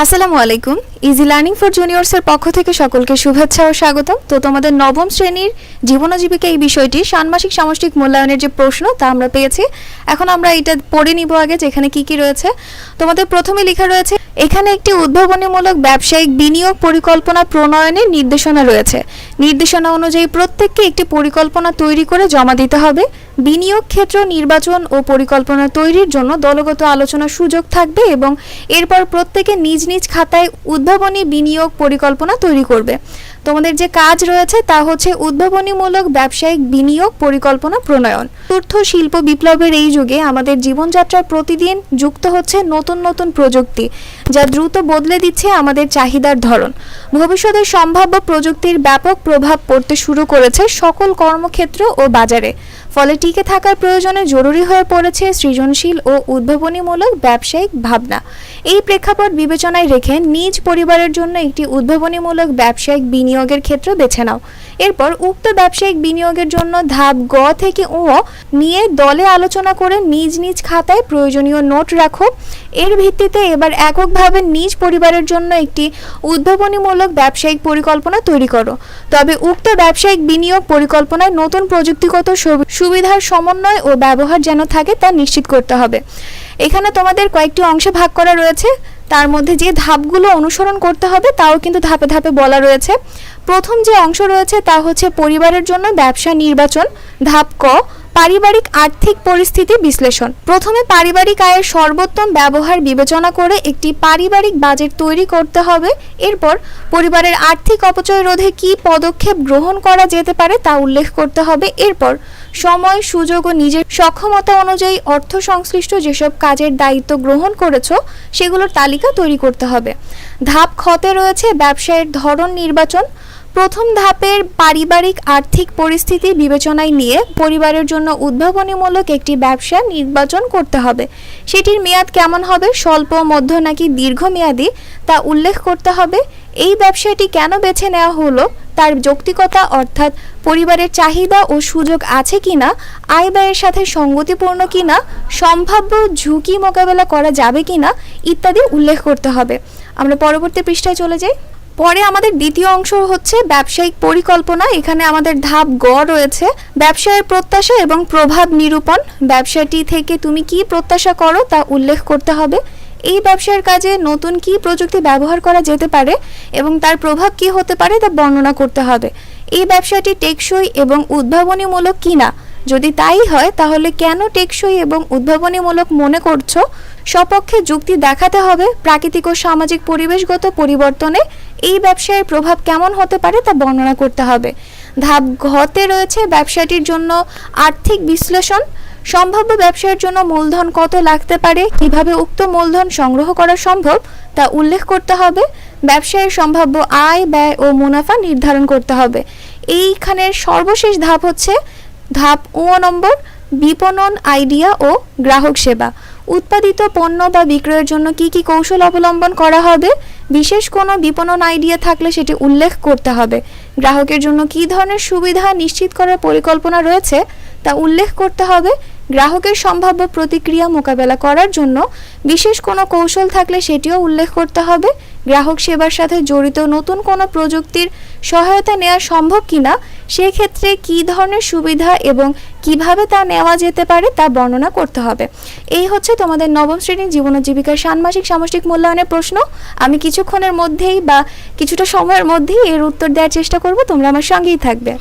আসসালামু আলাইকুম। Easy learning for জুনিয়র্সের পক্ষ থেকে সকলকে শুভেচ্ছা ও স্বাগতম। তো তোমাদের নবম শ্রেণীর জীবন ও জীবিকা এই বিষয়টি ষান্মাসিক সামষ্টিক মূল্যায়নের যে প্রশ্ন তা আমরা পেয়েছি। এখন আমরা এটা পড়ে নিব আগে যে এখানে কি রয়েছে। তোমাদের প্রথমে লেখা রয়েছে এখানে একটি উদ্ভাবনীমূলক ব্যবসায়িক বিনিয়োগ পরিকল্পনা প্রণয়নের নির্দেশনা রয়েছে। নির্দেশনা অনুযায়ী প্রত্যেককে একটি পরিকল্পনা তৈরি করে জমা দিতে হবে। বিনিয়োগ ক্ষেত্র নির্বাচন ও পরিকল্পনা তৈরির জন্য দলগত আলোচনার সুযোগ থাকবে এবং এরপর প্রত্যেকে নিজ নিজ খাতায় উদ্ভাবনী বিনিয়োগ পরিকল্পনা তৈরি করবে। তোমাদের যে কাজ রয়েছে তা হচ্ছে উদ্ভাবনীমূলক ব্যবসায়িক বিনিয়োগ পরিকল্পনা প্রণয়ন। চতুর্থ শিল্প বিপ্লবের এই যুগে আমাদের জীবনযাত্রায় প্রতিদিন যুক্ত হচ্ছে নতুন নতুন প্রযুক্তি, যা দ্রুত বদলে দিচ্ছে আমাদের চাহিদার ধরন। ভবিষ্যতের সম্ভাব্য প্রযুক্তির ব্যাপক প্রভাব পড়তে শুরু করেছে সকল কর্মক্ষেত্র ও বাজারে। ফলে টিকে থাকার প্রয়োজনে জরুরি হয়ে পড়েছে সৃজনশীল ও উদ্ভাবনীমূলক ব্যবসায়িক ভাবনা। এই প্রেক্ষাপট বিবেচনায় রেখে নিজ পরিবারের জন্য একটি উদ্ভাবনীমূলক ব্যবসায়িক বিনিয়োগের ক্ষেত্র বেছে নাও। এরপর উক্ত ব্যবসায়িক বিনিয়োগের জন্য ধাপ গ থেকে ও নিয়ে দলে আলোচনা করে নিজ নিজ খাতায় প্রয়োজনীয় নোট রাখো। এর ভিত্তিতে এবার এককভাবে নিজ পরিবারের জন্য একটি উদ্ভাবনীমূলক ব্যবসায়িক পরিকল্পনা তৈরি করো। তবে উক্ত ব্যবসায়িক বিনিয়োগ পরিকল্পনায় নতুন প্রযুক্তিগত সুবিধার সমন্বয় ও ব্যবহার যেন থাকে তা নিশ্চিত করতে হবে। এখানে তোমাদের কয়েকটি অংশে ভাগ করা রয়েছে, তার মধ্যে যে ধাপগুলো অনুসরণ করতে হবে তাও কিন্তু ধাপে ধাপে বলা রয়েছে। প্রথম যে অংশ রয়েছে তা হচ্ছে পরিবারের জন্য ব্যবসা নির্বাচন। ধাপ ক, পারিবারিক আর্থিক পরিস্থিতি বিশ্লেষণ। প্রথমে পারিবারিক আয়ের সর্বোত্তম ব্যবহার বিবেচনা করে একটি পারিবারিক বাজেট তৈরি করতে হবে। এরপর পরিবারের আর্থিক অপচয় রোধে কী পদক্ষেপ গ্রহণ করা যেতে পারে তা উল্লেখ করতে হবে। এরপর সময়, সুযোগ ও নিজের সক্ষমতা অনুযায়ী অর্থ সংশ্লিষ্ট যেসব কাজের দায়িত্ব গ্রহণ করেছো সেগুলোর তালিকা তৈরি করতে হবে। ধাপ খতে রয়েছে ব্যবসায়ের ধরন নির্বাচন। প্রথম ধাপের পারিবারিক আর্থিক পরিস্থিতি বিবেচনায় নিয়ে পরিবারের জন্য উদ্ভাবনীমূলক একটি ব্যবসা নির্বাচন করতে হবে। সেটির মেয়াদ কেমন হবে, স্বল্প, মধ্য নাকি দীর্ঘমেয়াদী তা উল্লেখ করতে হবে। এই ব্যবসাটি কেন বেছে নেওয়া হলো তার যৌক্তিকতা, অর্থাৎ পরিবারের চাহিদা ও সুযোগ আছে কিনা, আয় ব্যয়ের সাথে সঙ্গতিপূর্ণ কিনা, সম্ভাব্য ঝুঁকি মোকাবেলা করা যাবে কিনা ইত্যাদি উল্লেখ করতে হবে। আমরা পরবর্তী পৃষ্ঠায় চলে যাই। পরে আমাদের দ্বিতীয় অংশ হচ্ছে ব্যবসায়িক পরিকল্পনা। এখানে আমাদের ধাপ গ রয়েছে ব্যবসায়ের প্রত্যাশা এবং প্রভাব নিরূপণ। ব্যবসাটি থেকে তুমি কি প্রত্যাশা করো তা উল্লেখ করতে হবে। এই ব্যবসার কাজে নতুন কি প্রযুক্তি ব্যবহার করা যেতে পারে এবং তার প্রভাব কি হতে পারে তা বর্ণনা করতে হবে। এই ব্যবসাটি টেকসই এবং উদ্ভাবনীমূলক কিনা, যদি তাই হয় তাহলে কেন টেকসই এবং উদ্ভাবনীমূলক মনে করছো। সপক্ষে যুক্তি দেখাতে হবে। প্রাকৃতিক ও সামাজিক পরিবেশগত পরিবর্তনে এই ব্যবসায়ের প্রভাব কেমন হতে পারে তা বর্ণনা করতে হবে। ধাপ ঘতে রয়েছে ব্যবসাটির জন্য আর্থিক বিশ্লেষণ। সম্ভাব্য ব্যবসার জন্য মূলধন কত লাগতে পারে, কিভাবে উক্ত মূলধন সংগ্রহ করা সম্ভব তা উল্লেখ করতে হবে। ব্যবসায়ের সম্ভাব্য আয়, ব্যয় ও মুনাফা নির্ধারণ করতে হবে। এইখানের সর্বশেষ ধাপ হচ্ছে ধাপ ও নম্বর, বিপণন আইডিয়া ও গ্রাহক সেবা। উৎপাদিত পণ্য বা বিক্রয়ের জন্য কি কি কৌশল অবলম্বন করা হবে, বিশেষ কোনো বিপণন আইডিয়া থাকলে সেটি উল্লেখ করতে হবে। গ্রাহকের জন্য কী ধরনের সুবিধা নিশ্চিত করার পরিকল্পনা রয়েছে তা উল্লেখ করতে হবে। গ্রাহকের সম্ভাব্য প্রতিক্রিয়া মোকাবেলা করার জন্য বিশেষ কোনো কৌশল থাকলে সেটিও উল্লেখ করতে হবে। গ্রাহক সেবার সাথে জড়িত নতুন কোনো প্রযুক্তির সহায়তা নেওয়া সম্ভব কিনা, সেক্ষেত্রে কী ধরনের সুবিধা এবং কিভাবে তা নেওয়া যেতে পারে তা বর্ণনা করতে হবে। এই হচ্ছে তোমাদের নবম শ্রেণীর জীবন ও জীবিকার ষান্মাসিক সামষ্টিক মূল্যায়নের প্রশ্ন। আমি কিছুক্ষণের মধ্যেই বা কিছুটা সময়ের মধ্যেই এর উত্তর দেওয়ার চেষ্টা করব, তোমরা আমার সঙ্গেই থাকবে।